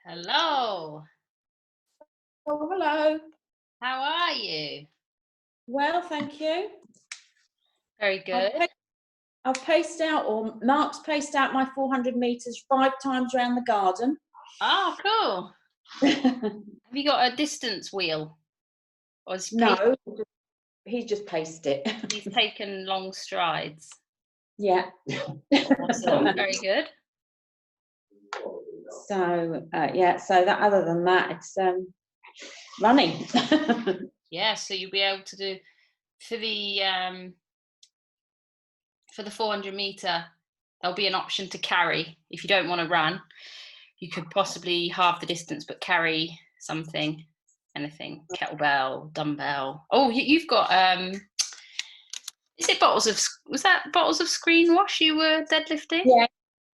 Hello. Oh, hello. How are you? Well, thank you. Very I've, good. pa- I've paced out, or Mark's paced out my 400 metres 5 times around the garden. Oh, cool. Have you got a distance wheel? Or is No, he's just paced it. he's taken long strides? Yeah. Awesome. Very good. So, so that other than that, it's running. Yeah, so you'll be able to do for the 400 meter, there'll be an option to carry. If you don't want to run, you could possibly halve the distance but carry something, anything, kettlebell, dumbbell. Oh, you've got is it was that bottles of screen wash you were deadlifting? Yeah.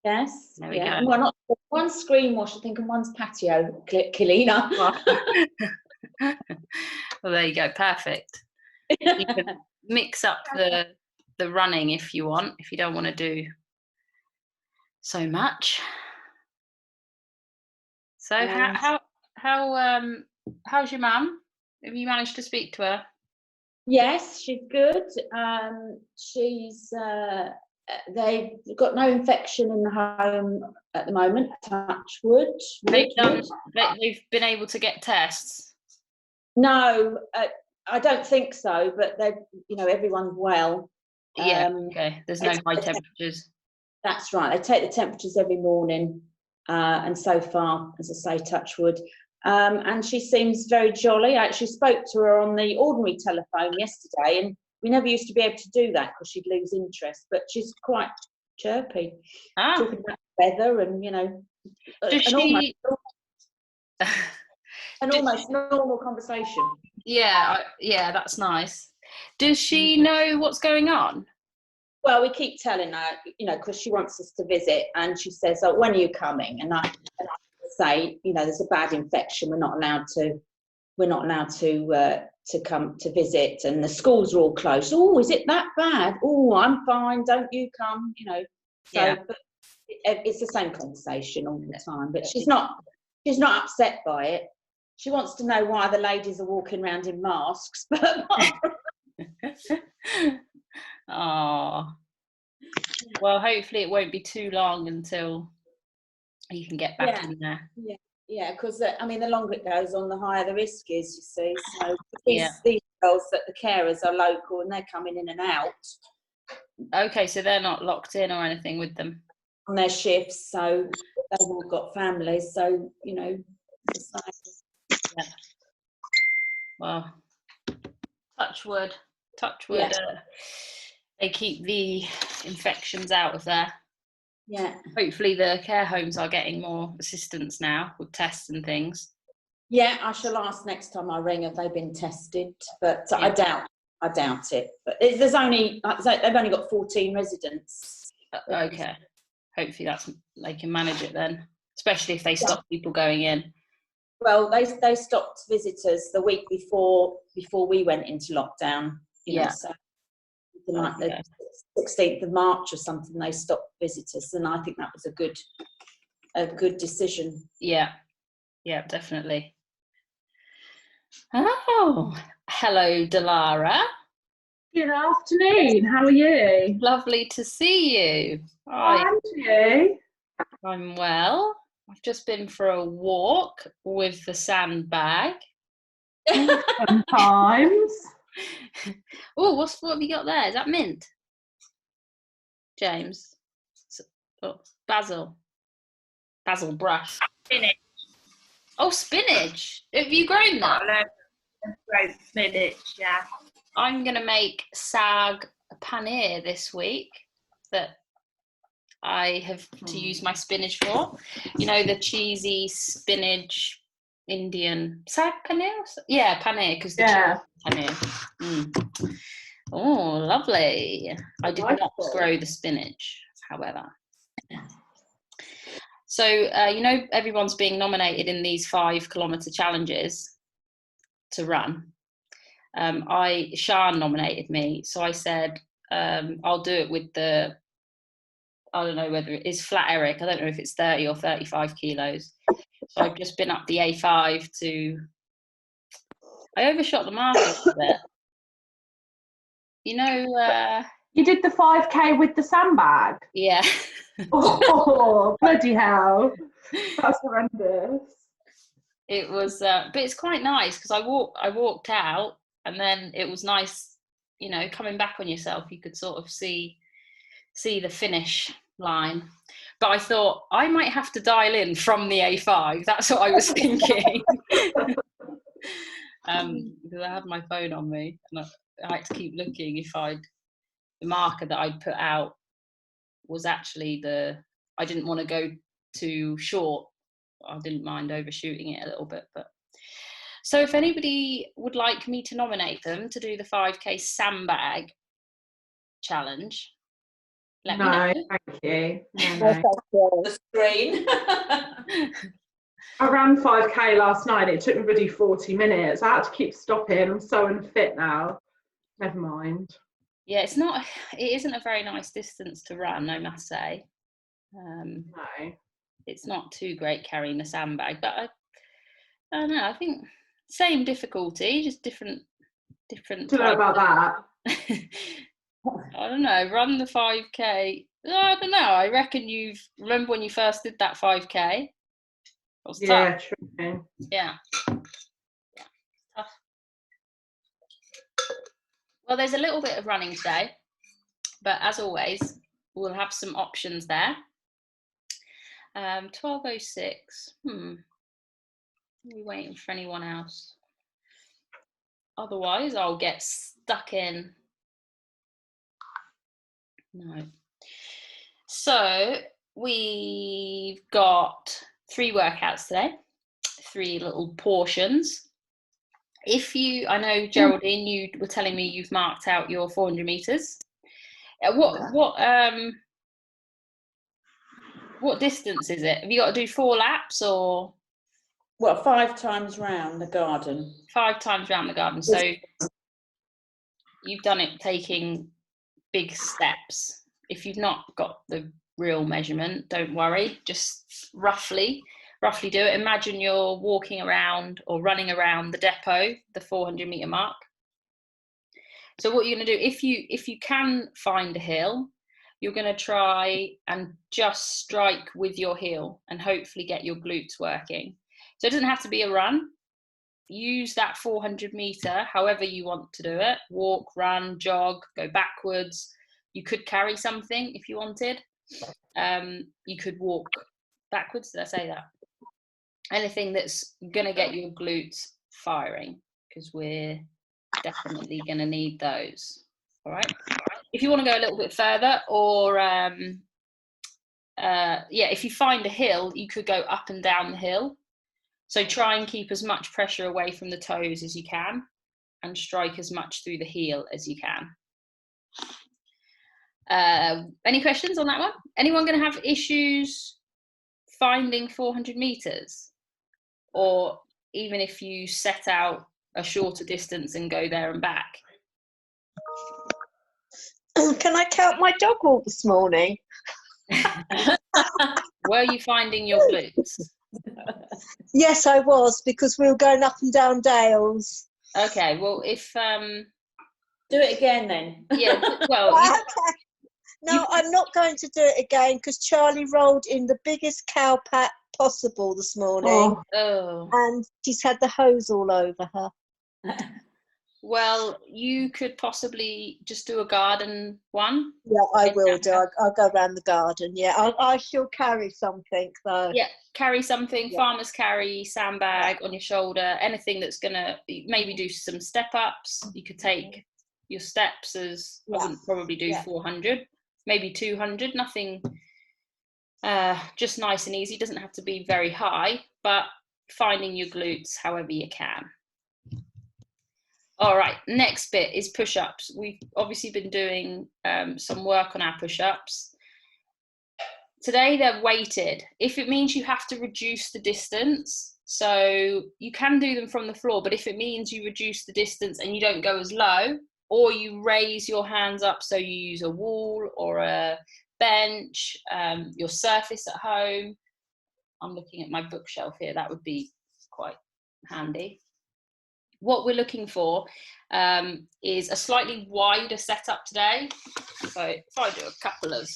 Yes. There we Yeah. go. Well, not one's screen wash, I think, and one's patio cleaner. Well, there you go. Perfect. You can mix up the running if you want, if you don't want to do so much. So how's your mum? Have you managed to speak to her? Yes, she's good. They've got no infection in the home at the moment. Touch wood. They've been able to get tests. No, I don't think so. But everyone's well. Yeah. Okay. There's no high temperatures. That's right. They take the temperatures every morning, and so far, as I say, touch wood. And she seems very jolly. I actually spoke to her on the ordinary telephone yesterday, and we never used to be able to do that because she'd lose interest. But she's quite chirpy, talking about weather and almost normal conversation. Yeah, that's nice. Does she know what's going on? Well, we keep telling her, because she wants us to visit, and she says, "Oh, when are you coming?" And I say, there's a bad infection. We're not allowed to come to visit, and the schools are all closed. Oh, is it that bad? Oh, I'm fine. Don't you come? So, yeah. But it's the same conversation all the time. But she's not upset by it. She wants to know why the ladies are walking around in masks. Oh, well, hopefully it won't be too long until you can get back in there. Yeah, because the longer it goes on, the higher the risk is, you see. So these girls, that the carers are local and they're coming in and out. Okay, so they're not locked in or anything with them on their shifts, so they've all got families. So yeah. Well, touch wood. Yeah. They keep the infections out of there. Yeah. Hopefully the care homes are getting more assistance now with tests and things. Yeah, I shall ask next time I ring if they've been tested, but yeah. I doubt it. But they've only got 14 residents. Okay. Hopefully they can manage it then, especially if they stop people going in. Well, they stopped visitors the week before we went into lockdown. So like the 16th of March or something, they stopped visitors, and I think that was a good decision. Yeah, definitely. Oh, hello, Delara. Good afternoon. How are you? Lovely to see you. And you? I'm well. I've just been for a walk with the Sandbag. Sometimes. Oh, what have you got there? Is that mint? James? Basil brush. Spinach. Oh, spinach. Have you grown that? I've grown spinach, yeah. I'm going to make sag paneer this week that I have to use my spinach for. The cheesy spinach Indian sag paneer? Yeah, paneer, because the paneer. Oh, lovely. I did not grow the spinach, however. So, everyone's being nominated in these 5-kilometer challenges to run. Sian nominated me, so I said I'll do it with I don't know whether it is flat Eric. I don't know if it's 30 or 35 kilos. So I've just been up the A5 I overshot the mark a little bit. You know, You did the 5K with the sandbag? yeah. Oh, bloody hell. That's horrendous. It was, but it's quite nice because I walked out, and then it was nice, you know, coming back on yourself. You could sort of see the finish line. But I thought I might have to dial in from the A5. That's what I was thinking. Because I had my phone on me, and I had to keep looking if the marker that I'd put out was actually I didn't want to go too short. I didn't mind overshooting it a little bit. But so if anybody would like me to nominate them to do the 5K Sandbag challenge, let me know. Thank you. The screen. I ran 5K last night. It took me really 40 minutes. I had to keep stopping. I'm so unfit now. Never mind. Yeah, it isn't a very nice distance to run, I must say. No. It's not too great carrying the sandbag, but I don't know, I think same difficulty, just different Don't know about that. I don't know, run the 5K. I don't know, I reckon remember when you first did that 5K? It was tough. True. Yeah. Tough. Well, there's a little bit of running today, but as always, we'll have some options there. 12:06. Are we waiting for anyone else? Otherwise, I'll get stuck in. No. So we've got 3 workouts today, 3 little portions. I know Geraldine, you were telling me you've marked out your 400 meters. What distance is it? Have you got to do 4 laps or? Well, 5 times round the garden. 5 times round the garden. So you've done it taking big steps. If you've not got the real measurement, don't worry. Just roughly do it. Imagine you're walking around or running around the depot, the 400 meter mark. So what you're going to do, if you can find a hill, you're going to try and just strike with your heel and hopefully get your glutes working. So it doesn't have to be a run. Use that 400 meter however you want to do it. Walk, run, jog, go backwards. You could carry something if you wanted. You could walk backwards. Did I say that? Anything that's going to get your glutes firing, because we're definitely going to need those. All right. If you want to go a little bit further, or if you find a hill, you could go up and down the hill. So try and keep as much pressure away from the toes as you can, and strike as much through the heel as you can. Any questions on that one? Anyone going to have issues finding 400 meters? Or even if you set out a shorter distance and go there and back? Can I count my dog walk this morning? Were you finding your glutes? Yes, I was, because we were going up and down dales. Okay, well, if do it again then. Yeah, well, okay. No, I'm not going to do it again because Charlie rolled in the biggest cow pack possible this morning. And she's had the hose all over her. Well, you could possibly just do a garden one. Yeah, I will do. I'll go around the garden. Yeah, I shall carry something though. Yeah, carry something. Yeah. Farmer's carry, sandbag on your shoulder, anything that's gonna maybe do some step ups. You could take your steps as I wouldn't probably do 400, maybe 200. Nothing. Just nice and easy. Doesn't have to be very high, but finding your glutes however you can. All right, next bit is push-ups. We've obviously been doing some work on our push-ups. Today they're weighted. If it means you have to reduce the distance, so you can do them from the floor, but if it means you reduce the distance and you don't go as low, or you raise your hands up, so you use a wall or a bench, your surface at home, I'm looking at my bookshelf here. That would be quite handy. What we're looking for is a slightly wider setup today. So if I do a couple of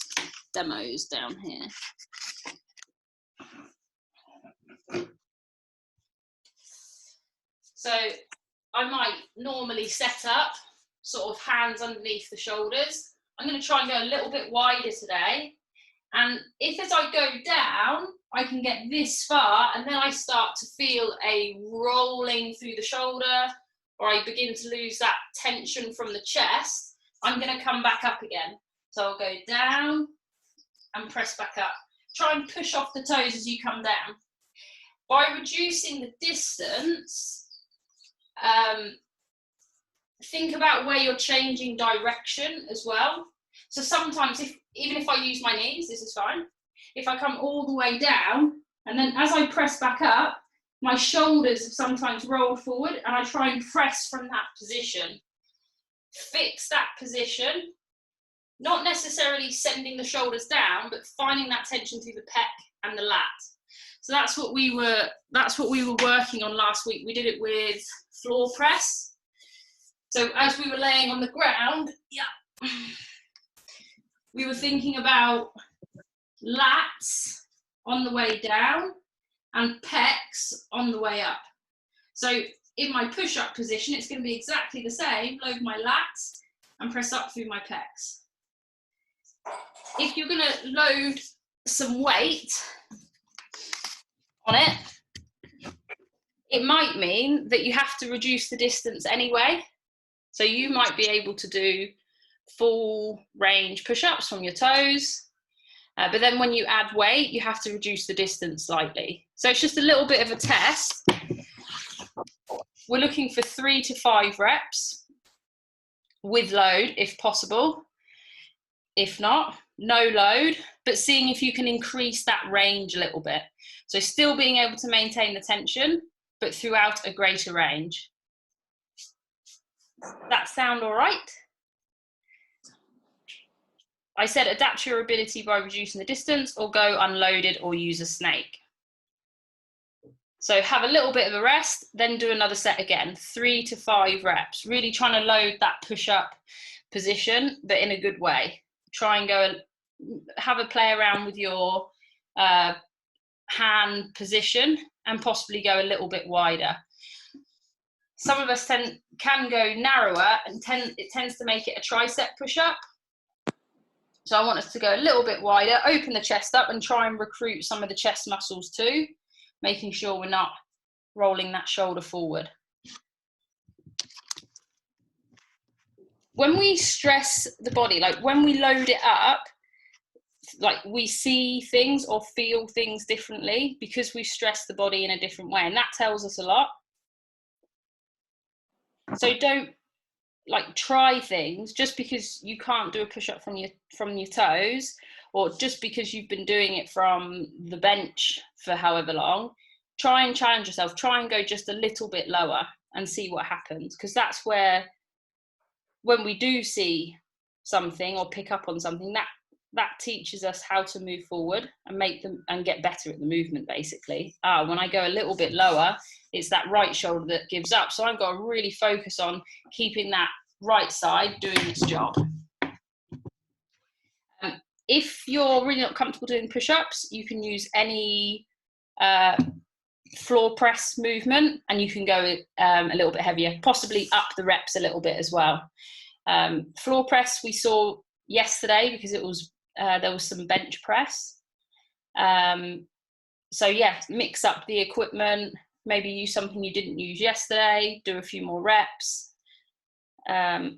demos down here. So I might normally set up sort of hands underneath the shoulders. I'm going to try and go a little bit wider today. And if as I go down, I can get this far and then I start to feel a rolling through the shoulder, or I begin to lose that tension from the chest, I'm going to come back up again. So I'll go down and press back up. Try and push off the toes as you come down. By reducing the distance, think about where you're changing direction as well. So sometimes, even if I use my knees, this is fine. If I come all the way down, and then as I press back up, my shoulders have sometimes rolled forward, and I try and press from that position. Fix that position, not necessarily sending the shoulders down, but finding that tension through the pec and the lat. So that's what we were working on last week. We did it with floor press. So as we were laying on the ground, we were thinking about lats on the way down and pecs on the way up. So in my push-up position, it's going to be exactly the same. Load my lats and press up through my pecs. If you're going to load some weight on it, it might mean that you have to reduce the distance anyway. So you might be able to do full range push-ups from your toes, but then when you add weight, you have to reduce the distance slightly. So it's just a little bit of a test. We're looking for 3 to 5 reps with load if possible. If not, no load, but seeing if you can increase that range a little bit. So still being able to maintain the tension, but throughout a greater range. Does that sound all right? I said adapt your ability by reducing the distance, or go unloaded, or use a snake. So have a little bit of a rest, then do another set again, 3 to 5 reps, really trying to load that push-up position, but in a good way. Try and go, have a play around with your hand position and possibly go a little bit wider. Some of us can go narrower, and it tends to make it a tricep push-up. So I want us to go a little bit wider, open the chest up and try and recruit some of the chest muscles too, making sure we're not rolling that shoulder forward. When we stress the body, like when we load it up, like we see things or feel things differently because we stress the body in a different way, and that tells us a lot. So don't try things just because you can't do a push-up from your toes, or just because you've been doing it from the bench for however long. Try and challenge yourself. Try and go just a little bit lower and see what happens, because that's where, when we do see something or pick up on something, that teaches us how to move forward and make them and get better at the movement. Basically, when I go a little bit lower, it's that right shoulder that gives up. So I've got to really focus on keeping that right side doing its job. If you're really not comfortable doing push-ups, you can use any floor press movement, and you can go a little bit heavier, possibly up the reps a little bit as well. Floor press we saw yesterday because it was there was some bench press. So yeah, mix up the equipment, maybe use something you didn't use yesterday, do a few more reps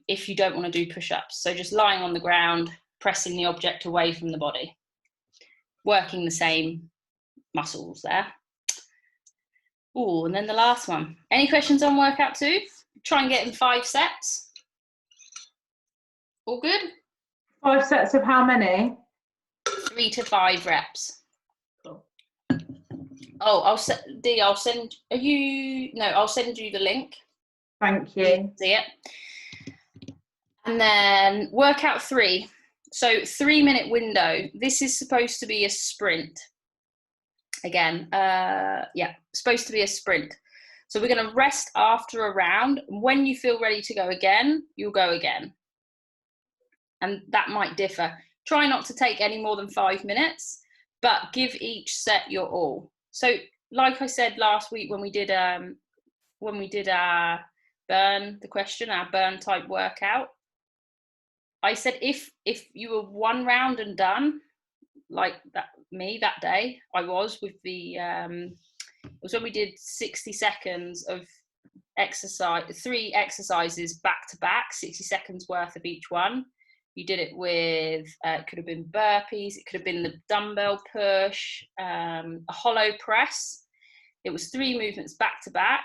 if you don't want to do push-ups. So just lying on the ground, pressing the object away from the body, working the same muscles there. Oh, and then the last one. Any questions on workout 2? Try and get in 5 sets. All good? 5 sets of how many? 3 to 5 reps. Cool. Oh, I'll send you the link. Thank you. See it. And then workout 3. So 3-minute window. This is supposed to be a sprint. again, yeah, supposed to be a sprint. So we're going to rest after a round. When you feel ready to go again, you'll go again. And that might differ. Try not to take any more than 5 minutes, but give each set your all. So like I said last week when we did our burn type workout, I said if you were 1 round and done, like that day I was with the it was when we did 60 seconds of exercise, 3 exercises back to back, 60 seconds worth of each one. You did it with it could have been burpees, it could have been the dumbbell push, a hollow press. It was 3 movements back to back,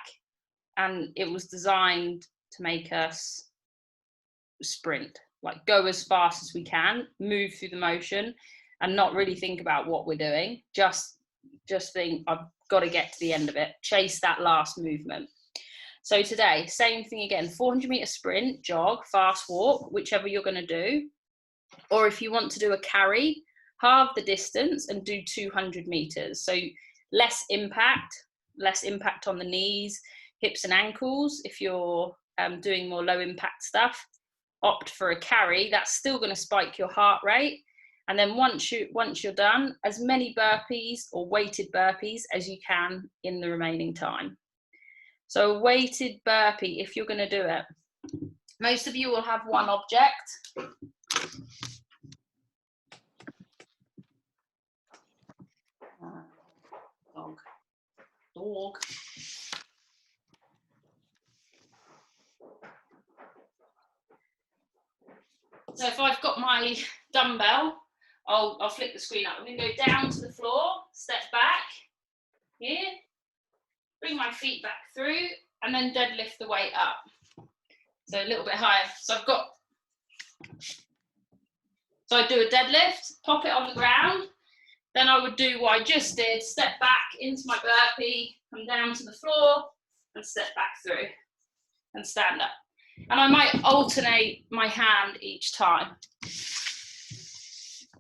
and it was designed to make us sprint, like go as fast as we can, move through the motion and not really think about what we're doing. Just think, I've got to get to the end of it, chase that last movement. So today, same thing again, 400 meter sprint, jog, fast walk, whichever you're going to do. Or if you want to do a carry, halve the distance and do 200 meters. So less impact on the knees, hips and ankles. If you're doing more low impact stuff, opt for a carry. That's still going to spike your heart rate. And then once you're done, as many burpees or weighted burpees as you can in the remaining time. So a weighted burpee, if you're going to do it, most of you will have one object. Dog. So if I've got my dumbbell, I'll flip the screen up. I'm going to go down to the floor, step back here, bring my feet back through, and then deadlift the weight up. So a little bit higher. So I do a deadlift, pop it on the ground, then I would do what I just did, step back into my burpee, come down to the floor, and step back through, and stand up. And I might alternate my hand each time.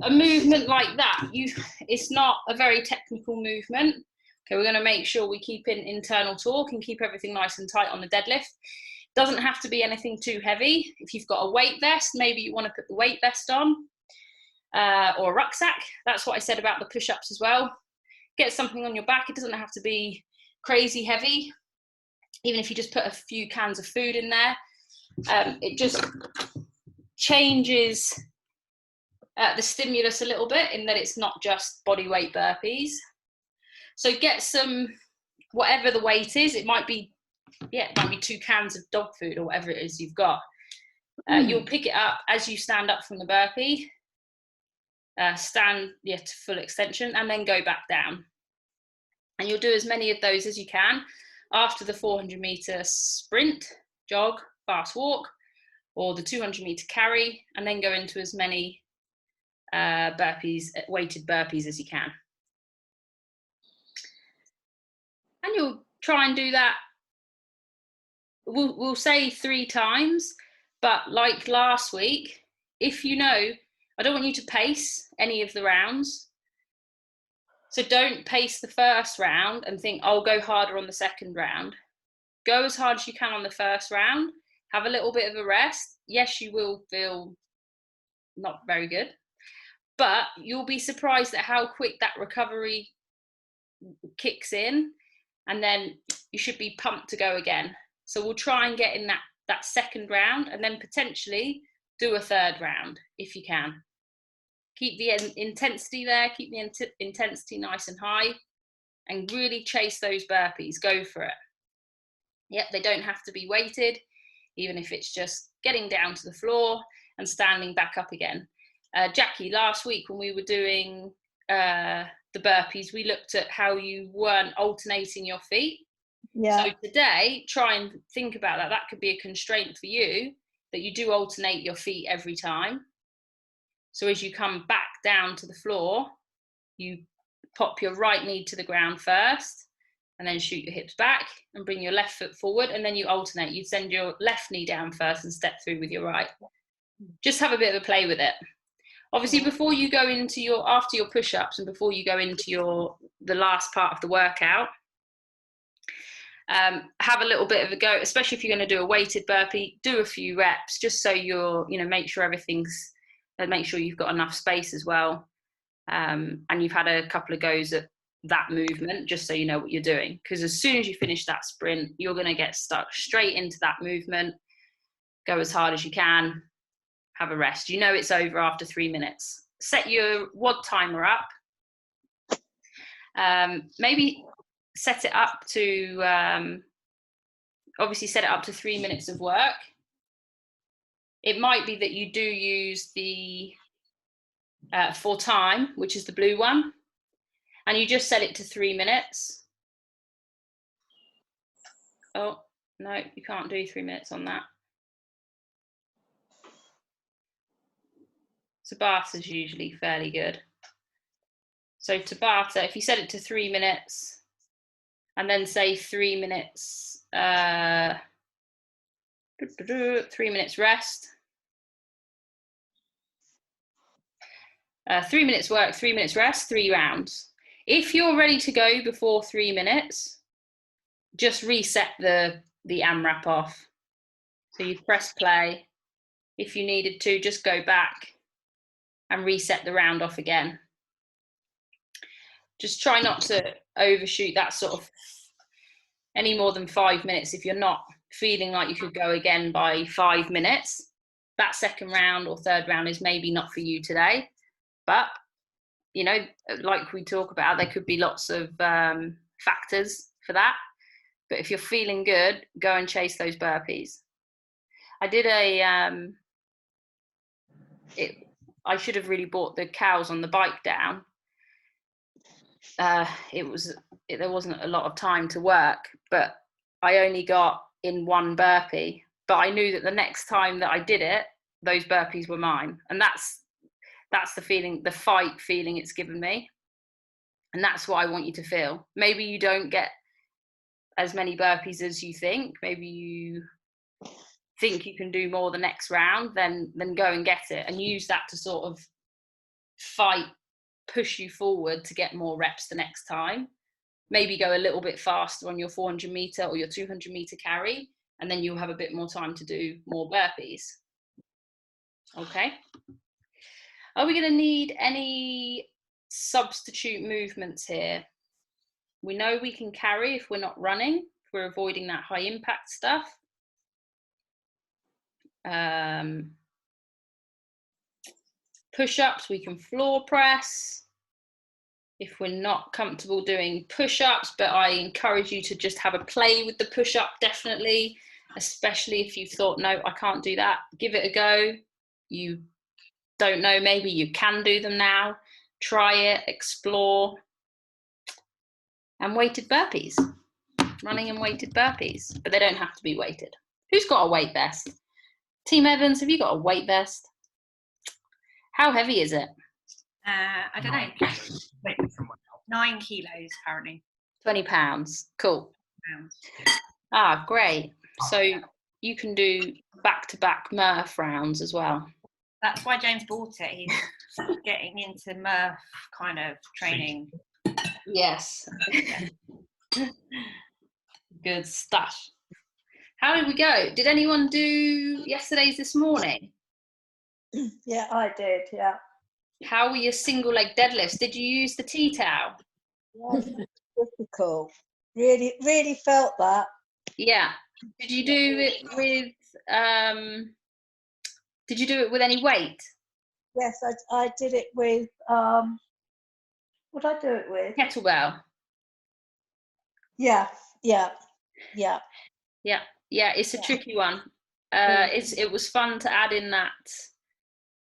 A movement like that, it's not a very technical movement. Okay, we're going to make sure we keep in internal torque and keep everything nice and tight on the deadlift. Doesn't have to be anything too heavy. If you've got a weight vest, maybe you want to put the weight vest on, or a rucksack. That's what I said about the push-ups as well. Get something on your back. It doesn't have to be crazy heavy. Even if you just put a few cans of food in there, it just changes the stimulus a little bit, in that it's not just body weight burpees. So get some, whatever the weight is, it might be 2 cans of dog food or whatever it is you've got. You'll pick it up as you stand up from the burpee, stand to full extension, and then go back down. And you'll do as many of those as you can after the 400 meter sprint, jog, fast walk, or the 200 meter carry, and then go into as many burpees, weighted burpees as you can. And you'll try and do that, we'll say 3 times, but like last week, if you know, I don't want you to pace any of the rounds. So don't pace the first round and think, I'll go harder on the second round. Go as hard as you can on the first round, have a little bit of a rest. Yes, you will feel not very good, but you'll be surprised at how quick that recovery kicks in, and then you should be pumped to go again. So we'll try and get in that second round, and then potentially do a third round if you can. Keep the intensity there, keep the intensity nice and high, and really chase those burpees, go for it. Yep, they don't have to be weighted, even if it's just getting down to the floor and standing back up again. Jackie, last week when we were doing the burpees, we looked at how you weren't alternating your feet. Yeah. So today, try and think about that. That could be a constraint for you, that you do alternate your feet every time. So as you come back down to the floor, you pop your right knee to the ground first, and then shoot your hips back and bring your left foot forward, and then you alternate. You send your left knee down first and step through with your right. Just have a bit of a play with it. Obviously, before you go into after your push-ups and before you go into the last part of the workout, have a little bit of a go, especially if you're going to do a weighted burpee. Do a few reps just so make sure make sure you've got enough space as well, and you've had a couple of goes at that movement, just so you know what you're doing. Because as soon as you finish that sprint, you're going to get stuck straight into that movement. Go as hard as you can. Have a rest. It's over after 3 minutes. Set your WOD timer up. Maybe set it up to obviously set it up to 3 minutes of work. It might be that you do use the for time, which is the blue one, and you just set it to 3 minutes. Oh no, you can't do 3 minutes on that. Tabata's usually fairly good. So Tabata, if you set it to 3 minutes and then say 3 minutes, 3 minutes rest, 3 minutes work, 3 minutes rest, 3 rounds. If you're ready to go before 3 minutes, just reset the AMRAP off. So you press play. If you needed to, just go back and reset the round off again. Just try not to overshoot that sort of any more than 5 minutes. If you're not feeling like you could go again by 5 minutes, that second round or third round is maybe not for you today. But, like we talk about, there could be lots of factors for that. But if you're feeling good, go and chase those burpees. I did I should have really brought the cows on the bike down. There wasn't a lot of time to work, but I only got in 1 burpee. But I knew that the next time that I did it, those burpees were mine. And that's the feeling, the fight feeling it's given me. And that's what I want you to feel. Maybe you don't get as many burpees as you think. Maybe you think you can do more the next round, then go and get it and use that to sort of push you forward to get more reps the next time. Maybe go a little bit faster on your 400 meter or your 200 meter carry, and then you'll have a bit more time to do more burpees. Okay. Are we going to need any substitute movements here? We know we can carry if we're not running, if we're avoiding that high impact stuff. Push-ups, we can floor press if we're not comfortable doing push-ups, but I encourage you to just have a play with the push-up, definitely, especially if you've thought, no, I can't do that. Give it a go. You don't know, maybe you can do them now. Try it, explore. And weighted burpees, running and weighted burpees, but they don't have to be weighted. Who's got a weight vest? Team Evans, have you got a weight vest? How heavy is it? I don't know. 9 kilos apparently. 20 pounds. Cool. Great. So you can do back-to-back Murph rounds as well. That's why James bought it. He's getting into Murph kind of training. Yes. Good stuff. How did we go? Did anyone do yesterday's this morning? Yeah, I did, yeah. How were your single leg deadlifts? Did you use the tea towel? Yeah, difficult. Really, really felt that. Yeah. Did you do it with any weight? Yes, I did it with what did I do it with? Kettlebell. Yeah. It's a tricky one. It was fun to add in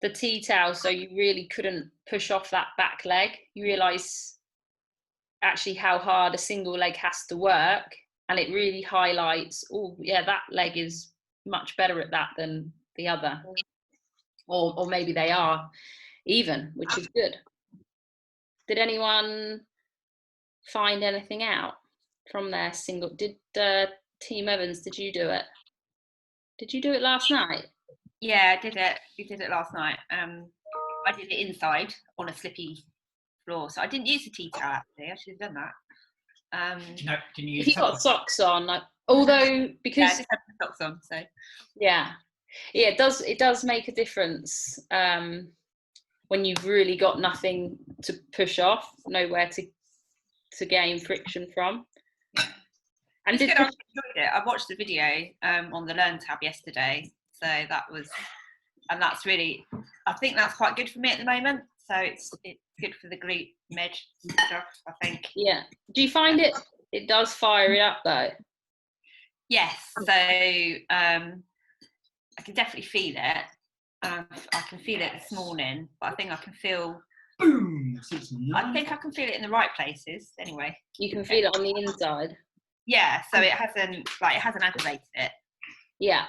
the tea towel, so you really couldn't push off that back leg. You realise actually how hard a single leg has to work, and it really highlights, oh yeah, that leg is much better at that than the other, or maybe they are even, which is good. Did anyone find anything out from their single? Did Team Evans, did you do it? Did you do it last night? Yeah, I did it. We did it last night. I did it inside on a slippy floor, so I didn't use the tea towel actually. I should have done that. No, didn't you If you've got socks on, although because yeah, I just had the socks on, so yeah, it does make a difference when you've really got nothing to push off, nowhere to gain friction from. And I enjoyed it. I watched the video on the Learn tab yesterday, so that's really, I think that's quite good for me at the moment. So it's good for the glute med stuff, I think. Yeah. Do you find it does fire it up though? Yes. So I can definitely feel it. I can feel it this morning, but I think I can feel. Boom! I think I can feel it in the right places. Anyway, you can feel it on the inside. Yeah. So it hasn't aggravated it. Yeah.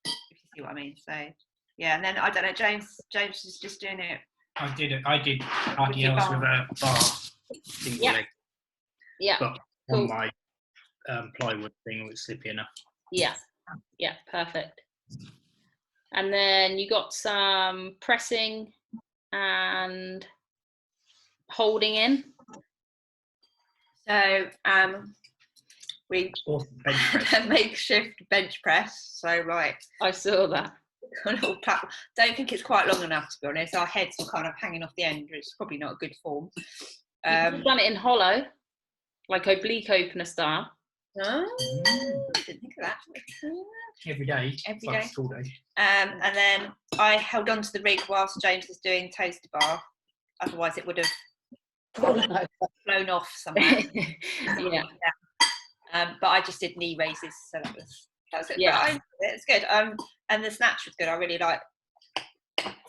If you see what I mean. So yeah, and then I don't know. James is just doing it. I did RDLs with a bar, single leg. Yeah. But on my plywood thing, it was slippy enough. Yeah. Yeah. Perfect. And then you got some pressing and holding in. So we had a makeshift bench press. So I saw that. A little platform. Don't think it's quite long enough, to be honest. Our heads are kind of hanging off the end, which is probably not a good form. You've done it in hollow, like oblique opener style. I didn't think of that. Every day. School day. And then I held on to the rig whilst James was doing toaster bar. Otherwise, it would have flown off somewhere. Yeah. But I just did knee raises, so that was it. Yeah. It's good. And the snatch was good. I really like.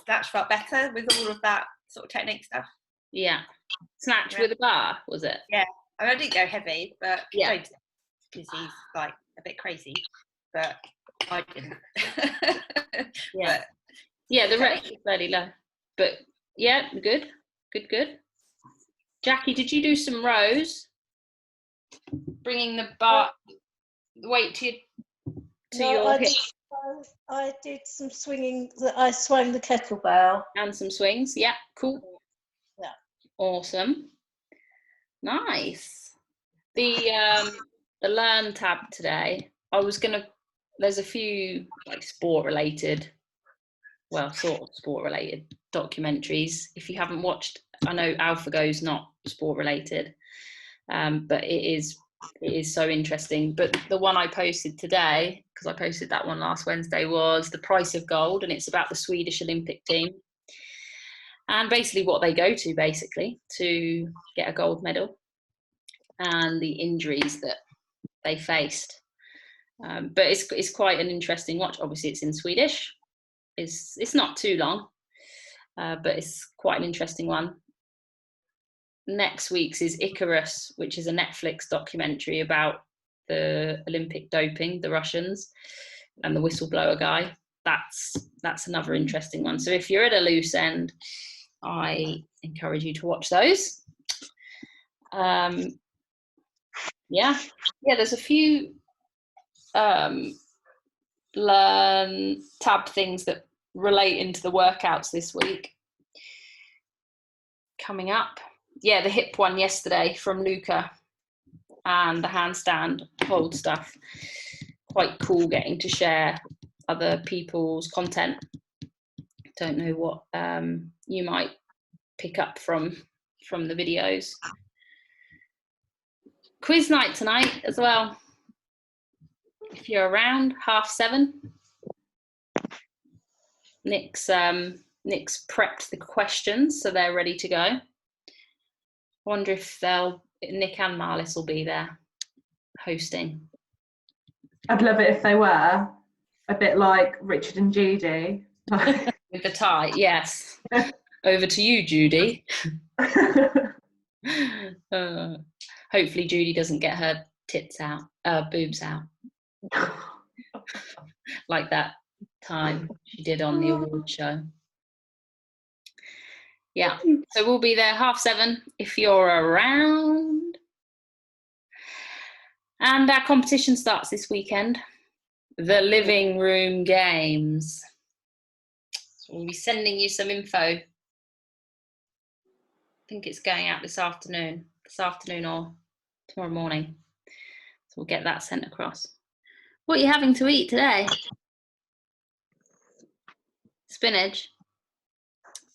Snatch felt better with all of that sort of technique stuff. Yeah. Snatch with a bar, was it? Yeah. I mean, I didn't go heavy, but yeah, because he's like a bit crazy, but I didn't. Yeah. Yeah, the reps were fairly low, but yeah, good. Jackie, did you do some rows? Bringing the bar weight to your hip? I did some swinging. I swung the kettlebell and some swings. Yeah, cool. Yeah, awesome, nice. The Learn tab today. There's a few like sport related documentaries. If you haven't watched, I know AlphaGo's not sport related, but it is so interesting. But the one I posted today, because I posted that one last Wednesday, was The Price of Gold, and it's about the Swedish Olympic team and basically what they go to to get a gold medal and the injuries that they faced. But it's quite an interesting watch. Obviously, it's in Swedish. It's not too long, but it's quite an interesting one. Next week's is Icarus, which is a Netflix documentary about the Olympic doping, the Russians, and the whistleblower guy. That's another interesting one. So if you're at a loose end, I encourage you to watch those. There's a few Learn tab things that relate into the workouts this week coming up. Yeah, the hip one yesterday from Luca and the handstand hold stuff. Quite cool getting to share other people's content. Don't know what you might pick up from the videos. Quiz night tonight as well. If you're around, 7:30. Nick's prepped the questions, so they're ready to go. I wonder if Nick and Marlis will be there hosting. I'd love it if they were. A bit like Richard and Judy. With the tie, yes. Over to you, Judy. Hopefully Judy doesn't get her boobs out. Like that time she did on the award show. Yeah, so we'll be there 7:30 if you're around. And our competition starts this weekend. The Living Room Games. We'll be sending you some info. I think it's going out this afternoon or tomorrow morning. So we'll get that sent across. What are you having to eat today? Spinach.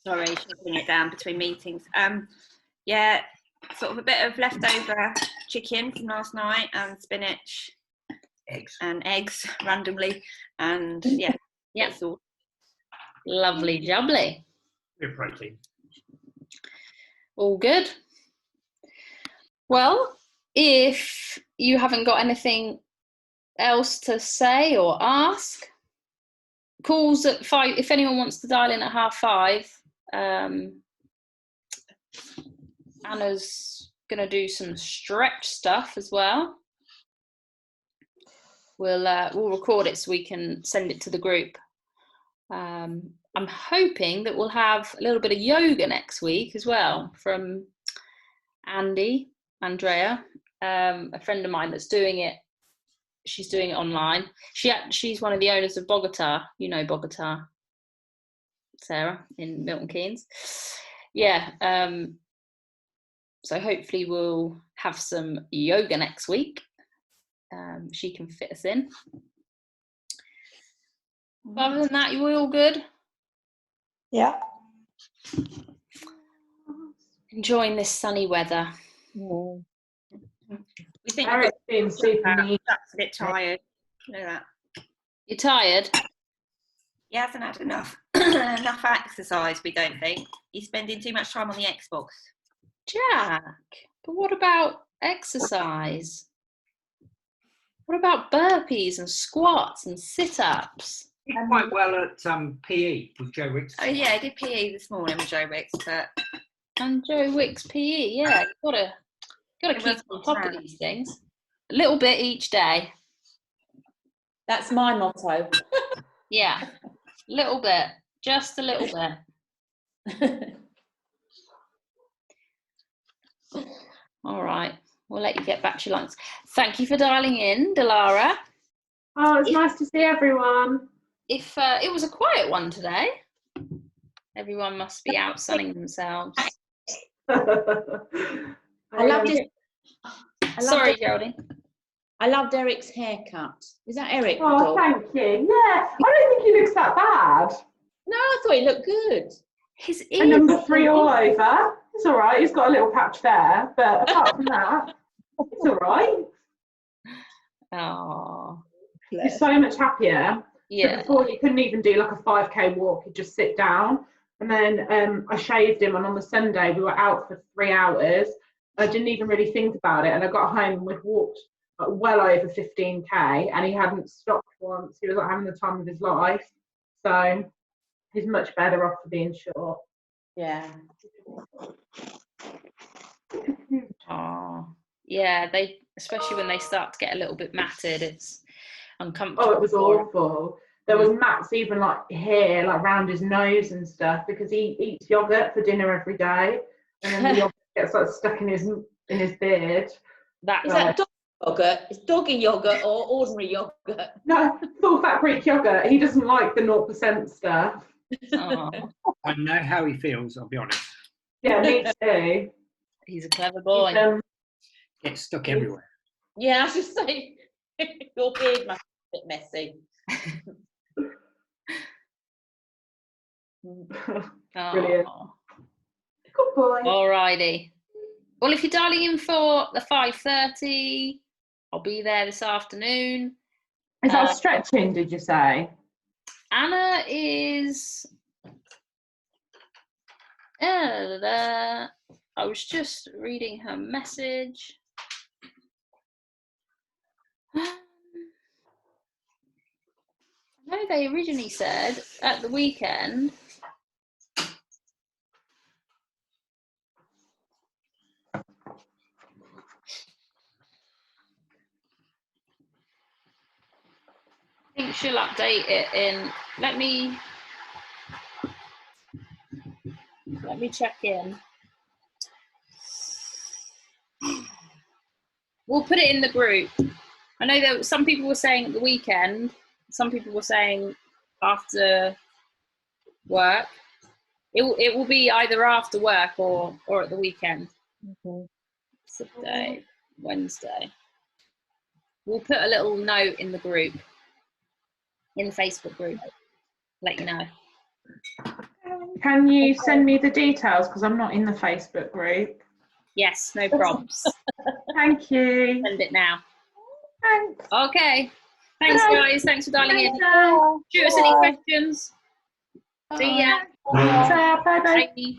Sorry, shuffling it down between meetings. Yeah, sort of a bit of leftover chicken from last night and spinach, eggs randomly, and yeah, that's all. Lovely jubbly. Good protein. All good. Well, if you haven't got anything else to say or ask, calls at 5. If anyone wants to dial in at 5:30, Anna's gonna do some stretch stuff as well. We'll record it so we can send it to the group. I'm hoping that we'll have a little bit of yoga next week as well from Andrea, a friend of mine that's doing it. She's doing it online. She's one of the owners of Bogota. You know Bogota, Sarah, in Milton Keynes. Yeah. So hopefully we'll have some yoga next week. She can fit us in. But other than that, you all good? Yeah. Enjoying this sunny weather. We think Eric's being super neat. That's a bit tired. You know that. You're tired? He hasn't had enough exercise, we don't think. He's spending too much time on the Xbox. Jack, but what about exercise? What about burpees and squats and sit-ups? He did quite well at PE with Joe Wicks. Oh yeah, I did PE this morning with Joe Wicks, but And Joe Wicks PE, yeah, you've gotta keep on top of these things. A little bit each day. That's my motto. Yeah, little bit, just a little bit. All right, we'll let you get back to your lunch. Thank you for dialing in, Delara. Oh, it's nice to see everyone. If it was a quiet one today, everyone must be out sunning themselves. I loved it. Sorry, Geraldine. I loved Eric's haircut. Is that Eric? Oh, thank you. Yeah, I don't think he looks that bad. No, I thought he looked good. His And ears. number 3 all over. It's all right. He's got a little patch there, but apart from that, it's all right. Oh, He's so much happier. yeah. So before he couldn't even do like a 5K walk. He'd just sit down. And then I shaved him, and on the Sunday we were out for 3 hours. I didn't even really think about it, and I got home and we'd walked well over 15K, and he hadn't stopped once. He was like having the time of his life. So he's much better off for being short. Yeah. Oh, yeah. They, especially when they start to get a little bit matted, it's uncomfortable. Oh, it was awful. There was mats even like here, like around his nose and stuff, because he eats yogurt for dinner every day, and then the yogurt gets like stuck in his beard. Is that dog yogurt? Is doggy yogurt or ordinary yogurt? No, full fat Greek yogurt. He doesn't like the 0% stuff. Oh, I know how he feels, I'll be honest. Yeah, me too. he's a clever boy. Gets stuck everywhere. Yeah, I was just saying, your beard must be a bit messy. Brilliant. Oh. Good boy. Alrighty. Well, if you're dialing in for the 5:30, I'll be there this afternoon. Is that stretching, did you say? Anna is. I was just reading her message. I know they originally said at the weekend. I think she'll update it in. Let me check in. We'll put it in the group. I know that some people were saying at the weekend, some people were saying after work. It will be either after work or at the weekend. Saturday, Wednesday. We'll put a little note in the group, in the Facebook group, let you know. Can you send me the details, because I'm not in the Facebook group? Yes, no problems. Thank you. Send it now. Thanks. Okay. Thanks, guys. Thanks for dialing in. Shoot us any questions. See ya. Bye. Bye. Bye.